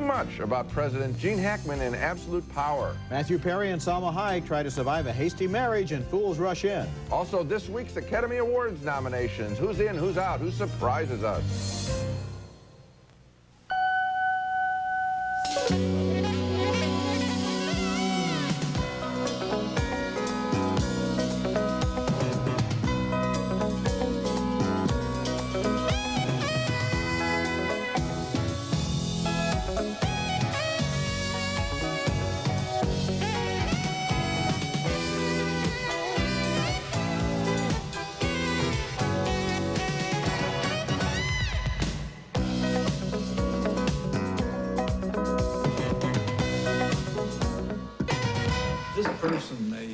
much about President Gene Hackman in Absolute Power. Matthew Perry and Salma Hayek try to survive a hasty marriage and fools rush in. Also, this week's Academy Awards nominations. Who's in, who's out, who surprises us? This person, they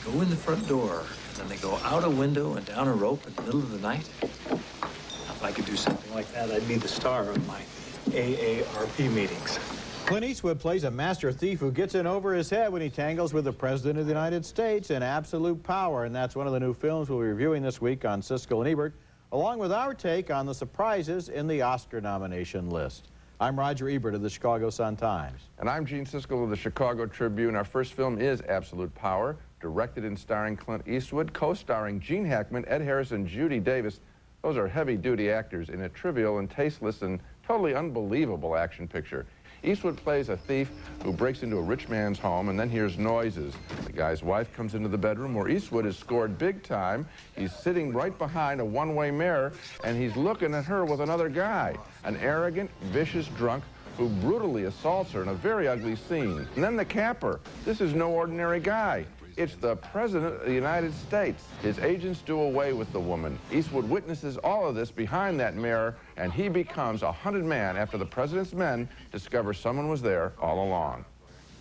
go in the front door, and then they go out a window and down a rope in the middle of the night. Now, if I could do something like that, I'd be the star of my AARP meetings. Clint Eastwood plays a master thief who gets in over his head when he tangles with the President of the United States in Absolute Power, and that's one of the new films we'll be reviewing this week on Siskel and Ebert, along with our take on the surprises in the Oscar nomination list. I'm Roger Ebert of the Chicago Sun-Times. And I'm Gene Siskel of the Chicago Tribune. Our first film is Absolute Power, directed and starring Clint Eastwood, co-starring Gene Hackman, Ed Harris, and Judy Davis. Those are heavy-duty actors in a trivial and tasteless and totally unbelievable action picture. Eastwood plays a thief who breaks into a rich man's home and then hears noises. The guy's wife comes into the bedroom where Eastwood has scored big time. He's sitting right behind a one-way mirror, and he's looking at her with another guy, an arrogant, vicious drunk who brutally assaults her in a very ugly scene. And then the capper. This is no ordinary guy. It's the President of the United States. His agents do away with the woman. Eastwood witnesses all of this behind that mirror, and he becomes a hunted man after the President's men discover someone was there all along.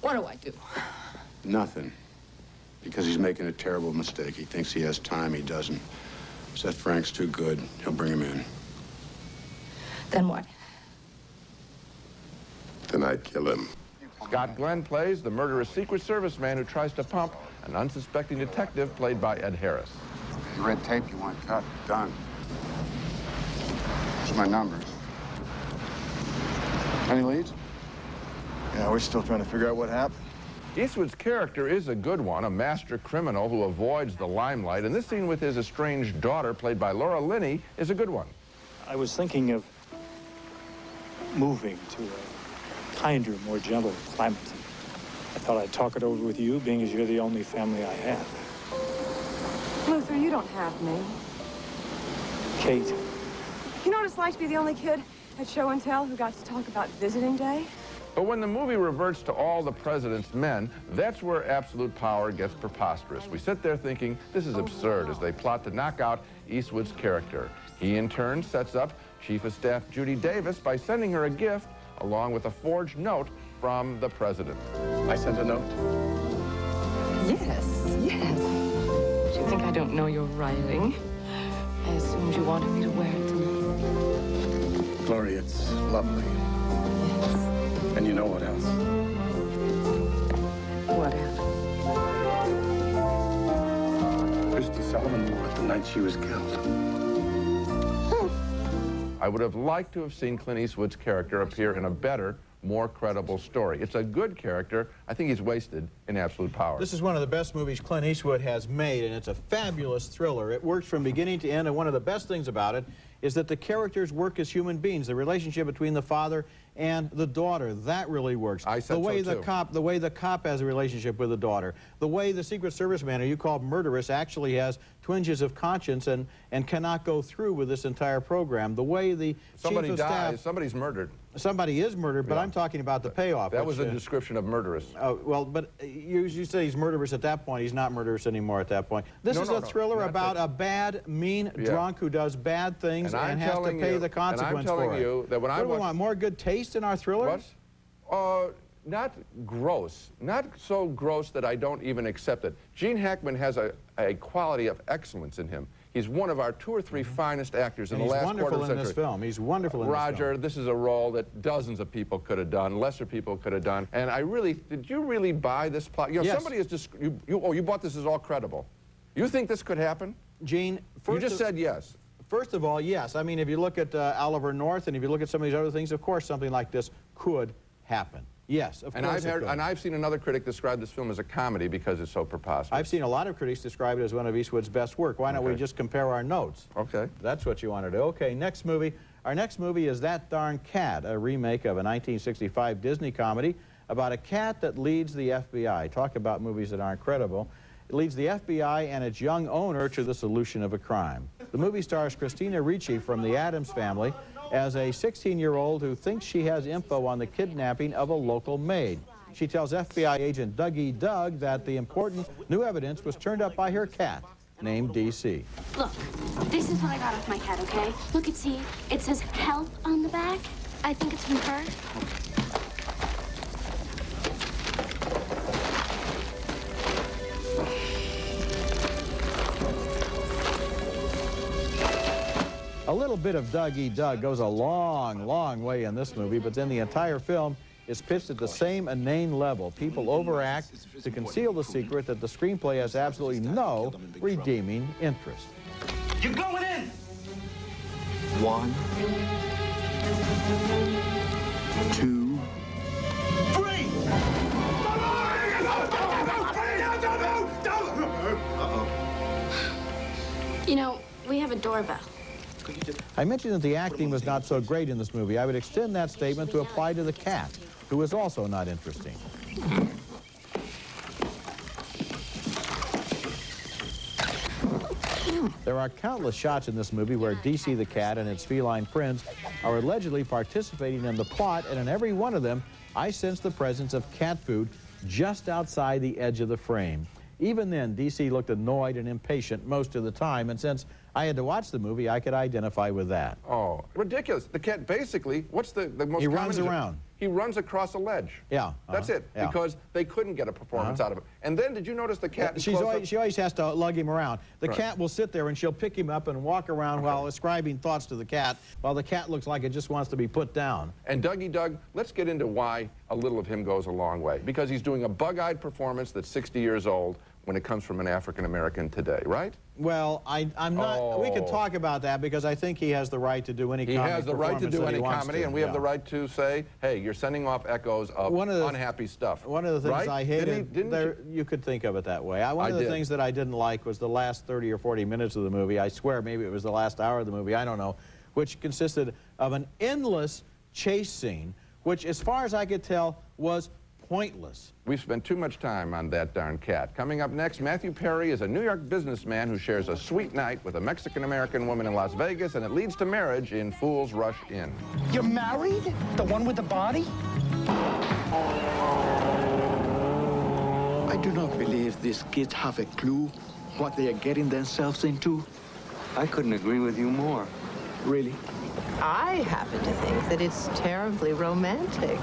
What do I do? Nothing. Because he's making a terrible mistake. He thinks he has time. He doesn't. Seth Frank's too good. He'll bring him in. Then what? Then I'd kill him. Scott Glenn plays the murderous Secret Service man who tries to pump an unsuspecting detective played by Ed Harris. The red tape you want cut, done. Here's my numbers. Any leads? Yeah, we're still trying to figure out what happened. Eastwood's character is a good one, a master criminal who avoids the limelight, and this scene with his estranged daughter, played by Laura Linney, is a good one. I was thinking of moving to a kinder, more gentle climate. I thought I'd talk it over with you, being as you're the only family I have. Luther, you don't have me. Kate. You know what it's like to be the only kid at show and tell who got to talk about visiting day? But when the movie reverts to all the President's men, that's where Absolute Power gets preposterous. We sit there thinking, this is absurd, as they plot to knock out Eastwood's character. He, in turn, sets up Chief of Staff Judy Davis by sending her a gift, along with a forged note from the President. I sent a note. Yes, yes. Do you think I don't know your writing? I assumed you wanted me to wear it tonight. Gloria, it's lovely. Yes. And you know what else? What else? Christy Sullivan wore it the night she was killed. I would have liked to have seen Clint Eastwood's character appear in a better, more credible story. It's a good character. I think he's wasted in Absolute Power. This is one of the best movies Clint Eastwood has made, and it's a fabulous thriller. It works from beginning to end, and one of the best things about it is that the characters work as human beings. The relationship between the father and the daughter, that really works. I said the way so, too. The way the cop has a relationship with the daughter, the way the Secret Service man, who you call murderous, actually has twinges of conscience and cannot go through with this entire program. The way the Somebody chief of dies, staff, somebody's murdered. Somebody is murdered, but Yeah. I'm talking about the payoff. That which, was a description of murderous. well, but you say he's murderous at that point. He's not murderous anymore at that point. This is a thriller about a bad, mean drunk who does bad things and has to pay the consequence for it. And I'm telling you that when I watch... What do we want, more good taste in our thrillers? What? Not gross. Not so gross that I don't even accept it. Gene Hackman has a quality of excellence in him. He's one of our 2 or 3 finest actors in the last quarter century. He's wonderful in this film. He's wonderful in this film. Roger, this is a role that dozens of people could have done, lesser people could have done. And did you really buy this plot? You know, yes. Somebody is just, you bought this as all credible. You think this could happen? Gene, you just said yes. first of all, yes. I mean, if you look at Oliver North and if you look at some of these other things, of course something like this could happen. Yes, of course it could. And I've seen another critic describe this film as a comedy because it's so preposterous. I've seen a lot of critics describe it as one of Eastwood's best work. Why don't we just compare our notes? Okay. That's what you want to do. Okay, next movie. Our next movie is That Darn Cat, a remake of a 1965 Disney comedy about a cat that leads the FBI. Talk about movies that aren't credible. It leads the FBI and its young owner to the solution of a crime. The movie stars Christina Ricci from the Addams Family as a 16-year-old who thinks she has info on the kidnapping of a local maid. She tells FBI agent Dougie Doug that the important new evidence was turned up by her cat, named DC. Look, this is what I got off my cat, okay? Look and see. It says help on the back. I think it's from her. A little bit of Dougie Doug goes a long, long way in this movie, but then the entire film is pitched at the same inane level. People overact to conceal the secret that the screenplay has absolutely no redeeming interest. You're going in! 1, 2, 3! You know, we have a doorbell. I mentioned that the acting was not so great in this movie. I would extend that statement to apply to the cat, who is also not interesting. There are countless shots in this movie where DC the cat and its feline friends are allegedly participating in the plot, and in every one of them, I sense the presence of cat food just outside the edge of the frame. Even then, DC looked annoyed and impatient most of the time, and since I had to watch the movie, I could identify with that. Oh, ridiculous. The cat basically, what's the most He common runs injury? around. He runs across a ledge. Yeah. That's it, yeah. because they couldn't get a performance out of it. And then, did you notice the cat? She always has to lug him around. The cat will sit there and she'll pick him up and walk around while ascribing thoughts to the cat, while the cat looks like it just wants to be put down. And Dougie Doug, let's get into why a little of him goes a long way. Because he's doing a bug-eyed performance that's 60 years old when it comes from an African-American today, right? Well, I'm not. Oh. We can talk about that because I think he has the right to do any comedy. He has the right to do any comedy, and we have the right to say, hey, you're sending off echoes of unhappy stuff. One of the things I hated, didn't you could think of it that way. One of the things that I didn't like was the last 30 or 40 minutes of the movie. I swear maybe it was the last hour of the movie, I don't know, which consisted of an endless chase scene, which, as far as I could tell, was pointless. We've spent too much time on That Darn Cat. Coming up next, Matthew Perry is a New York businessman who shares a sweet night with a Mexican-American woman in Las Vegas, and it leads to marriage in Fools Rush In. You're married? The one with the body? I do not believe these kids have a clue what they are getting themselves into. I couldn't agree with you more. Really? I happen to think that it's terribly romantic.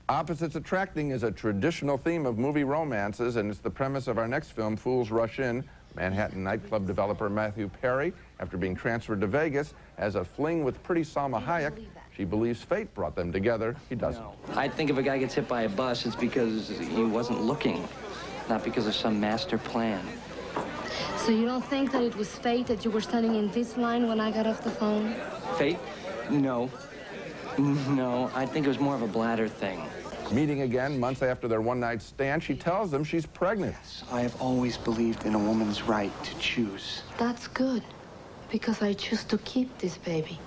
Opposites attracting is a traditional theme of movie romances, and it's the premise of our next film, Fools Rush In. Manhattan nightclub developer Matthew Perry, after being transferred to Vegas, has a fling with pretty Salma Hayek. She believes fate brought them together. He doesn't. No. I think if a guy gets hit by a bus, it's because he wasn't looking, not because of some master plan. So you don't think that it was fate that you were standing in this line when I got off the phone? Fate? No. No, I think it was more of a bladder thing. Meeting again months after their one-night stand, she tells them she's pregnant. I have always believed in a woman's right to choose. That's good, because I choose to keep this baby.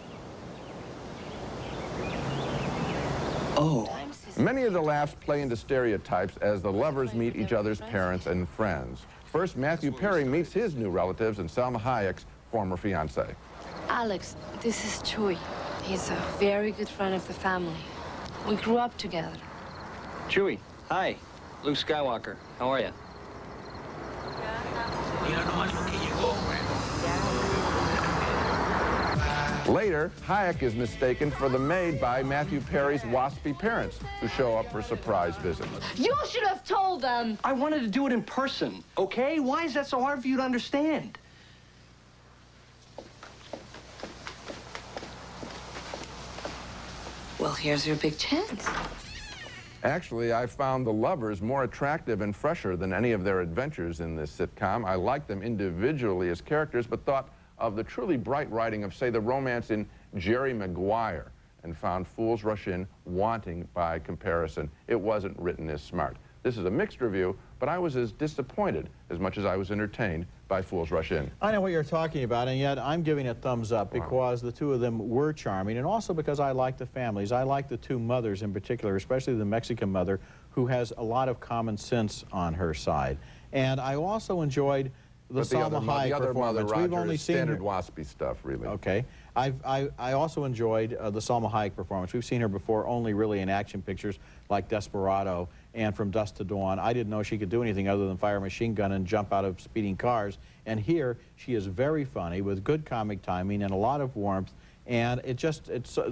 Oh. Many of the laughs play into stereotypes as the lovers meet each other's parents and friends. First, Matthew Perry meets his new relatives and Salma Hayek's former fiancé. Alex, this is Chuy. He's a very good friend of the family. We grew up together. Chewie, hi. Luke Skywalker. How are you? Later, Hayek is mistaken for the maid by Matthew Perry's waspy parents, who show up for a surprise visit. You should have told them! I wanted to do it in person, okay? Why is that so hard for you to understand? Well, here's your big chance. Actually, I found the lovers more attractive and fresher than any of their adventures in this sitcom. I liked them individually as characters, but thought of the truly bright writing of, say, the romance in Jerry Maguire, and found Fools Rush In wanting by comparison. It wasn't written as smart. This is a mixed review, but I was as disappointed as much as I was entertained by Fools Rush In. I know what you're talking about, and yet I'm giving it thumbs up because the two of them were charming, and also because I like the families. I like the two mothers in particular, especially the Mexican mother, who has a lot of common sense on her side. And I also enjoyed the Salma Hayek performance. We've only seen standard waspy stuff, really. Okay. I also enjoyed the Salma Hayek performance. We've seen her before only really in action pictures like Desperado and From Dusk to Dawn. I didn't know she could do anything other than fire a machine gun and jump out of speeding cars. And here, she is very funny with good comic timing and a lot of warmth. And it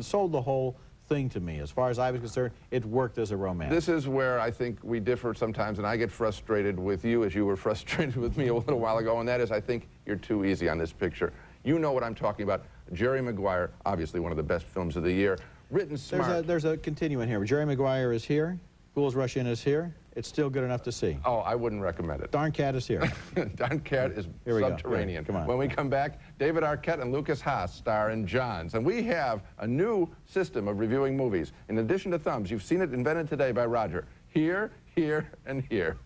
sold the whole thing to me. As far as I was concerned, it worked as a romance. This is where I think we differ sometimes, and I get frustrated with you as you were frustrated with me a little while ago, and that is I think you're too easy on this picture. You know what I'm talking about. Jerry Maguire, obviously one of the best films of the year, written smart. There's a continuum here. Jerry Maguire is here. Fools Rush In is here. It's still good enough to see. Oh, I wouldn't recommend it. Darn Cat is here. Darn Cat is subterranean. Come on. When we come back, David Arquette and Lucas Haas star in Johns. And we have a new system of reviewing movies. In addition to thumbs, you've seen it invented today by Roger. Here, here, and here.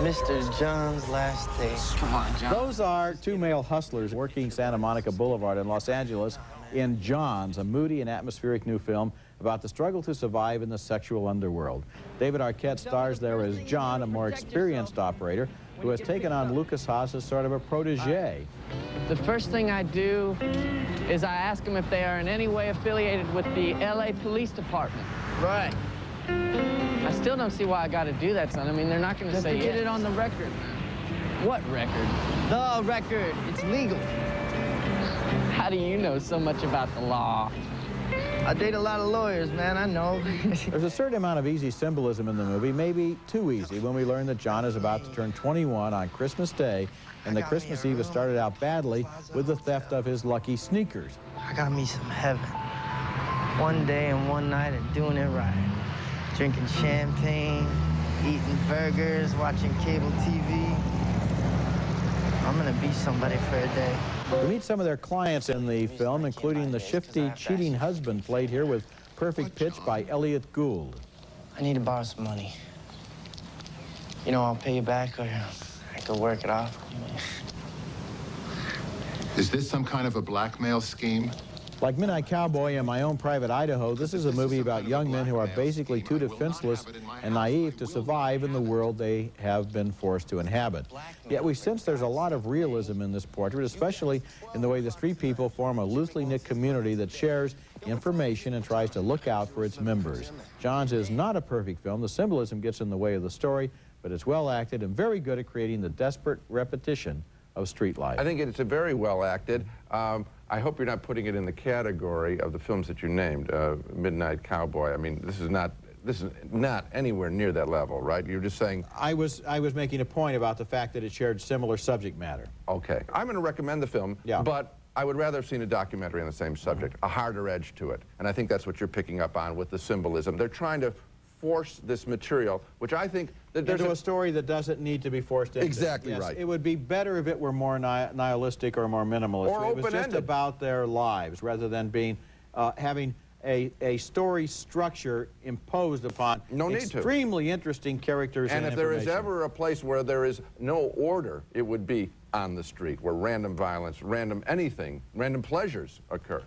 Mr. John's last day. Come on, John. Those are two male hustlers working Santa Monica Boulevard in Los Angeles in Johns, a moody and atmospheric new film about the struggle to survive in the sexual underworld. David Arquette stars there as John, a more experienced operator who has taken on Lucas Haas as sort of a protege. The first thing I do is I ask them if they are in any way affiliated with the LA Police Department. Right. I still don't see why I got to do that, son. I mean, they're not going to say get it on the record. What record? The record. It's legal. How do you know so much about the law? I date a lot of lawyers, man. I know. There's a certain amount of easy symbolism in the movie, maybe too easy, when we learn that John is about to turn 21 on Christmas Day, and that Christmas Eve has started out badly with the theft of his lucky sneakers. I got me some heaven. One day and one night of doing it right. Drinking champagne, eating burgers, watching cable TV. I'm gonna be somebody for a day. We meet some of their clients in the film, including the shifty, cheating husband played here with perfect pitch by Elliot Gould. I need to borrow some money. You know, I'll pay you back, or I could work it off. Is this some kind of a blackmail scheme? Like Midnight Cowboy and My Own Private Idaho, this is a movie about young men who are basically too defenseless and naive to survive in the world they have been forced to inhabit. Yet we sense there's a lot of realism in this portrait, especially in the way the street people form a loosely knit community that shares information and tries to look out for its members. Johns is not a perfect film. The symbolism gets in the way of the story, but it's well acted and very good at creating the desperate repetition of street life. I think it's a very well acted. I hope you're not putting it in the category of the films that you named, Midnight Cowboy. I mean, this is not anywhere near that level, right? You're just saying... I was making a point about the fact that it shared similar subject matter. Okay. I'm going to recommend the film, but I would rather have seen a documentary on the same subject, a harder edge to it. And I think that's what you're picking up on with the symbolism. They're trying to force this material, which I think that there's into a story that doesn't need to be forced into. Exactly right. It would be better if it were more nihilistic or more minimalist. Or it was open-ended. just about their lives rather than being having a story structure imposed upon extremely interesting characters and if there is ever a place where there is no order, it would be on the street, where random violence, random anything, random pleasures occur.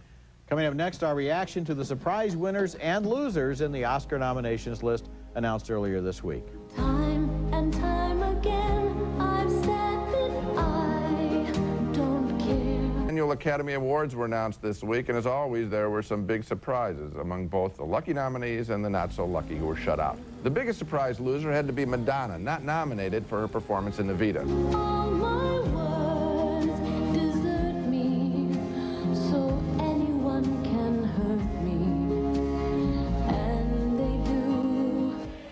Coming up next, our reaction to the surprise winners and losers in the Oscar nominations list announced earlier this week. Time and time again, I've said that I don't care. Annual Academy Awards were announced this week, and as always, there were some big surprises among both the lucky nominees and the not-so-lucky who were shut out. The biggest surprise loser had to be Madonna, not nominated for her performance in Evita. All my words desert me, so anyone can hurt me, and they do.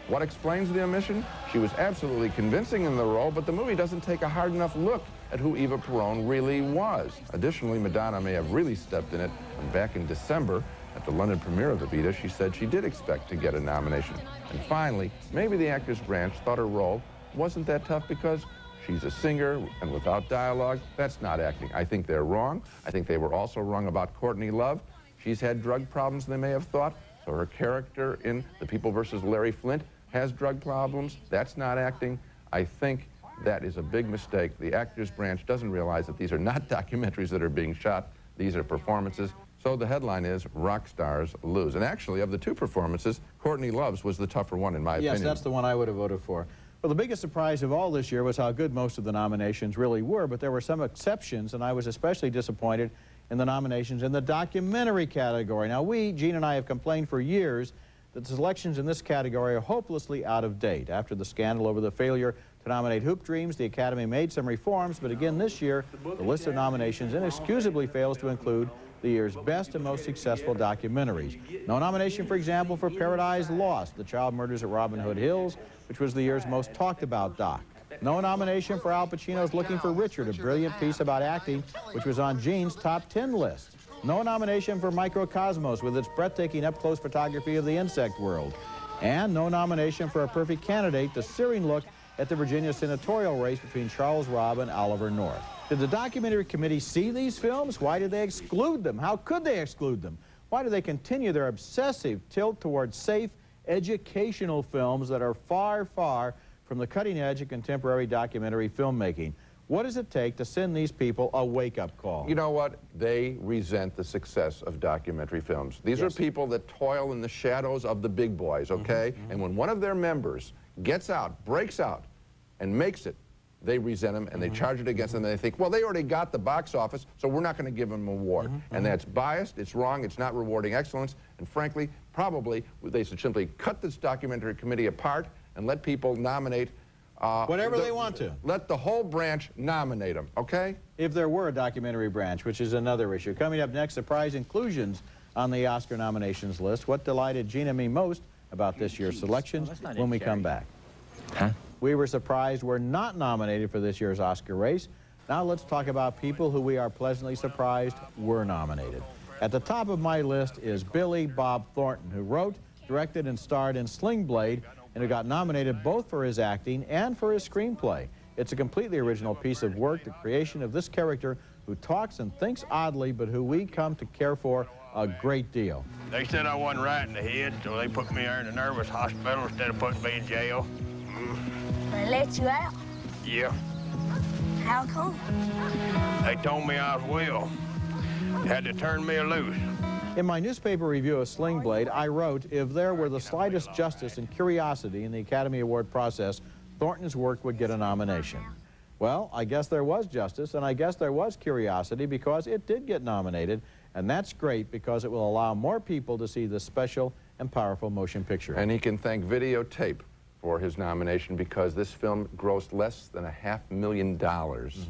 What explains the omission? She was absolutely convincing in the role, but the movie doesn't take a hard enough look at who Eva Peron really was. Additionally, Madonna may have really stepped in it, and back in December, at the London premiere of Evita, she said she did expect to get a nomination. And finally, maybe the Actors Branch thought her role wasn't that tough because she's a singer, and without dialogue, that's not acting. I think they're wrong. I think they were also wrong about Courtney Love. She's had drug problems, they may have thought, so her character in The People vs. Larry Flint has drug problems. That's not acting. I think that is a big mistake. The Actors Branch doesn't realize that these are not documentaries that are being shot. These are performances. So the headline is, rock stars lose. And actually, of the two performances, Courtney Love's was the tougher one, in my opinion. Yes, that's the one I would have voted for. Well, the biggest surprise of all this year was how good most of the nominations really were, but there were some exceptions, and I was especially disappointed in the nominations in the documentary category. Now, Gene and I, have complained for years that the selections in this category are hopelessly out of date. After the scandal over the failure to nominate Hoop Dreams, the Academy made some reforms, but again this year, the list of nominations inexcusably fails to include the year's best and most successful documentaries. No nomination, for example, for Paradise Lost, The Child Murders at Robin Hood Hills, which was the year's most talked about doc. No nomination for Al Pacino's Looking for Richard, a brilliant piece about acting, which was on Gene's top 10 list. No nomination for Microcosmos, with its breathtaking up-close photography of the insect world. And no nomination for A Perfect Candidate, the searing look at the Virginia senatorial race between Charles Robb and Oliver North. Did the documentary committee see these films? Why did they exclude them? How could they exclude them? Why do they continue their obsessive tilt towards safe, educational films that are far, far from the cutting edge of contemporary documentary filmmaking? What does it take to send these people a wake-up call? You know what? They resent the success of documentary films. These are people that toil in the shadows of the big boys, okay? And when one of their members gets out, breaks out, and makes it, they resent them, and they charge it against them, and they think, well, they already got the box office, so we're not going to give them an award. And that's biased, it's wrong, it's not rewarding excellence, and frankly, probably they should simply cut this documentary committee apart and let people nominate whatever they want to. Let the whole branch nominate them, okay? If there were a documentary branch, which is another issue. Coming up next, surprise inclusions on the Oscar nominations list. What delighted Gene and me most about this year's selections when we come back. We were surprised we're not nominated for this year's Oscar race. Now let's talk about people who we are pleasantly surprised were nominated. At the top of my list is Billy Bob Thornton, who wrote, directed, and starred in Sling Blade, and who got nominated both for his acting and for his screenplay. It's a completely original piece of work, the creation of this character who talks and thinks oddly, but who we come to care for a great deal. They said I wasn't right in the head, so they put me there in a nervous hospital instead of putting me in jail. They let you out? Yeah. How come? They told me I was well. Had to turn me loose. In my newspaper review of Sling Blade, I wrote, if there were the slightest justice and curiosity in the Academy Award process, Thornton's work would get a nomination. Well, I guess there was justice, and I guess there was curiosity because it did get nominated, and that's great because it will allow more people to see this special and powerful motion picture. And he can thank videotape for his nomination because this film grossed less than $500,000,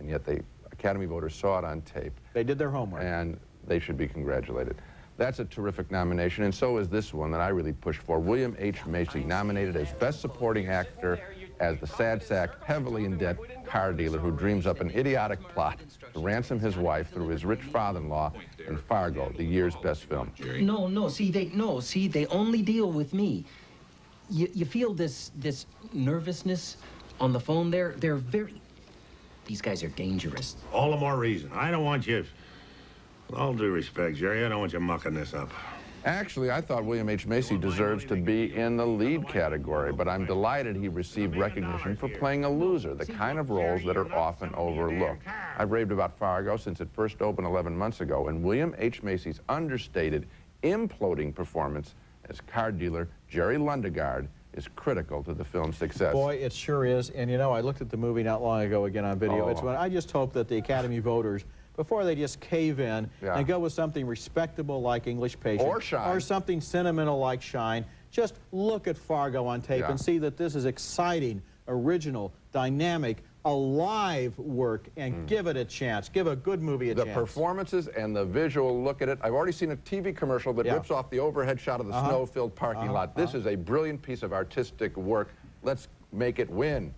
and yet the Academy voters saw it on tape. They did their homework. And they should be congratulated. That's a terrific nomination, and so is this one that I really pushed for. William H. Macy, nominated as Best Supporting Actor as the sad sack, heavily in debt car dealer who dreams up an idiotic plot to ransom his wife through his rich father-in-law in Fargo, the year's best film. No, see, they only deal with me. You feel this nervousness on the phone there? They're very... These guys are dangerous. All the more reason. I don't want you... With all due respect, Jerry, I don't want you mucking this up. Actually, I thought William H. Macy deserves to be in the lead category, but I'm delighted he received recognition for playing a loser, the kind of roles that are often overlooked. I've raved about Fargo since it first opened 11 months ago, and William H. Macy's understated, imploding performance as car dealer Jerry Lundegaard is critical to the film's success. Boy, it sure is, and you know, I looked at the movie not long ago again on video. It's when I just hope that the Academy voters, before they just cave in and go with something respectable like English Patient, or Shine, or something sentimental like Shine, just look at Fargo on tape and see that this is exciting, original, dynamic, alive work, and give it a chance. Give a good movie a chance. The performances and the visual look at it. I've already seen a TV commercial that rips off the overhead shot of the snow-filled parking lot. This is a brilliant piece of artistic work. Let's make it win.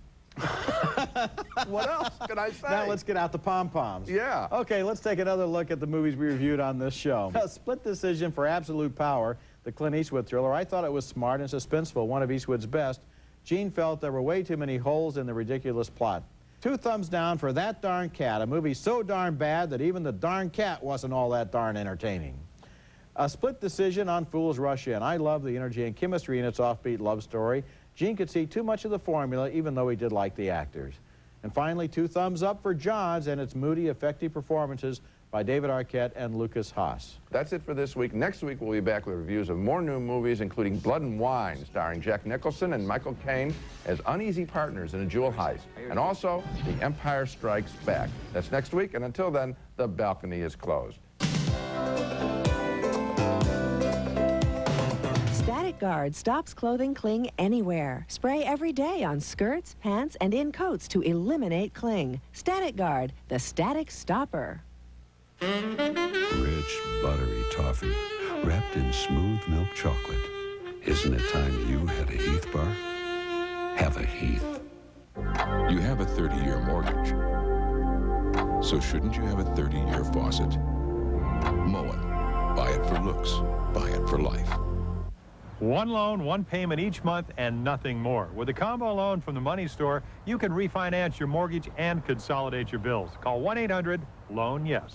What else can I say? Now let's get out the pom-poms. Yeah. Okay, let's take another look at the movies we reviewed on this show. A split decision for Absolute Power, the Clint Eastwood thriller. I thought it was smart and suspenseful, one of Eastwood's best. Gene felt there were way too many holes in the ridiculous plot. 2 thumbs down for That Darn Cat, a movie so darn bad that even the darn cat wasn't all that darn entertaining. A split decision on Fools Rush In. I love the energy and chemistry in its offbeat love story. Gene could see too much of the formula, even though he did like the actors. And finally, 2 thumbs up for Jaws and its moody, effective performances by David Arquette and Lucas Haas. That's it for this week. Next week, we'll be back with reviews of more new movies, including Blood and Wine, starring Jack Nicholson and Michael Caine as uneasy partners in a jewel heist. And also, The Empire Strikes Back. That's next week, and until then, the balcony is closed. Static Guard stops clothing cling anywhere. Spray every day on skirts, pants, and in coats to eliminate cling. Static Guard, the static stopper. Rich, buttery toffee, wrapped in smooth milk chocolate. Isn't it time you had a Heath bar? Have a Heath. You have a 30-year mortgage. So shouldn't you have a 30-year faucet? Moen. Buy it for looks. Buy it for life. One loan, one payment each month, and nothing more. With a combo loan from the Money Store, you can refinance your mortgage and consolidate your bills. Call 1-800-LOAN-YES.